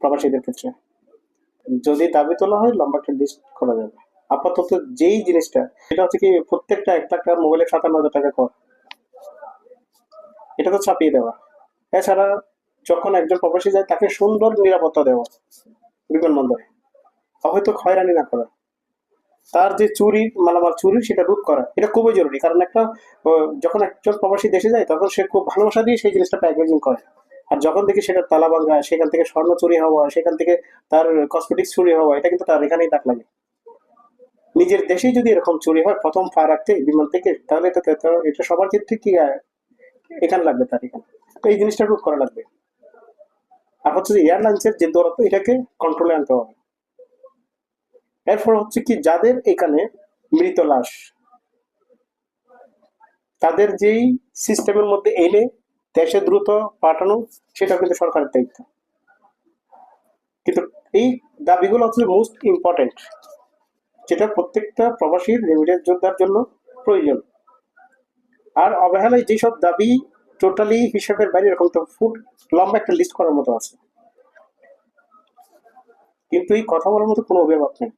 প্রবাসীদের ক্ষেত্রে যদি দাবি তোলা হয় লম্বা একটা লিস্ট করা যাবে। আপাতত যেই জিনিসটা সেটা হচ্ছে কি প্রত্যেকটা 1 লাখ মোবাইলে 57,000 টাকা কর, এটা তো ছাপিয়ে দেওয়া। এছাড়া যখন একজন প্রবাসী যায় তাকে সুন্দর নিরাপত্তা দেওয়া বিমানবন্দরে, হয়তো হয়রানি না করা, তার যে চুরি মালামাল চুরি সেটা রোধ করা, এটা খুবই জরুরি। কারণ একটা যখন একজন প্রবাসী দেশে যায় তখন সে খুব ভালোবাসা দিয়ে সেই জিনিসটা প্যাকেজিং করে, আর যখন দেখি সেটা তালা ভাঙা, সেখান থেকে স্বর্ণ চুরি হওয়া, সেখান থেকে তার কসমেটিক্স চুরি হওয়া, এটা কিন্তু তার এখানেই দাগ লাগে। নিজের দেশেই যদি এরকম চুরি হয় প্রথম পা রাখতে বিমান থেকে, তাহলে এটা সবার ক্ষেত্রে কি এখানে লাগবে, তার এখানে। তো এই জিনিসটা রোধ করা লাগবে। আর হচ্ছে যে এয়ারলাইন্সের যে দৌরাত্ম, এটাকে কন্ট্রোলে আনতে হবে। এরপর হচ্ছে কি যাদের এখানে মৃত লাশ, তাদের যেই সিস্টেমের মধ্যে এনে দেশে দ্রুত পাঠানো, সেটা কিন্তু সরকারের দায়িত্ব। কিন্তু এই দাবিগুলো হচ্ছে মোস্ট ইম্পর্টেন্ট, যেটা প্রত্যেকটা প্রবাসীর রেমিটেন্স যোদ্ধার জন্য প্রয়োজন। আর অবহেলায় যেসব দাবি টোটালি হিসাবের বাইরে, এরকম তো ফুড লম্বা একটা লিস্ট করার মতো আছে, কিন্তু এই কথা বলার মতো কোনো অভিভাবক নেই।